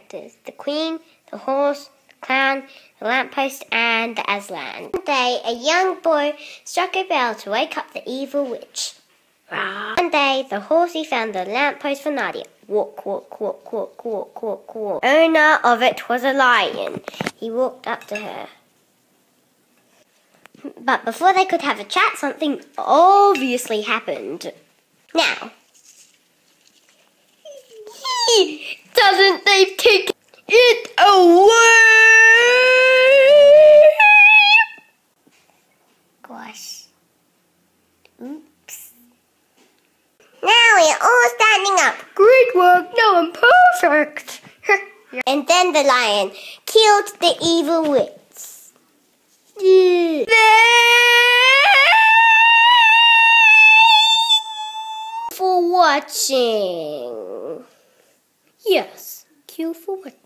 characters: the Queen, the horse, the clown, the lamppost, and the Aslan. One day, a young boy struck a bell to wake up the evil witch. One day, the horsey found the lamppost for Nadia. Walk, walk, walk, walk, walk, walk, walk. Owner of it was a lion. He walked up to her. But before they could have a chat, something obviously happened. Now, doesn't they've taken it away? Gosh. Oops. Now we're all standing up. Great work. Now I'm perfect. And then the lion killed the evil witch. Yeah. For watching. Yes, kill for watching.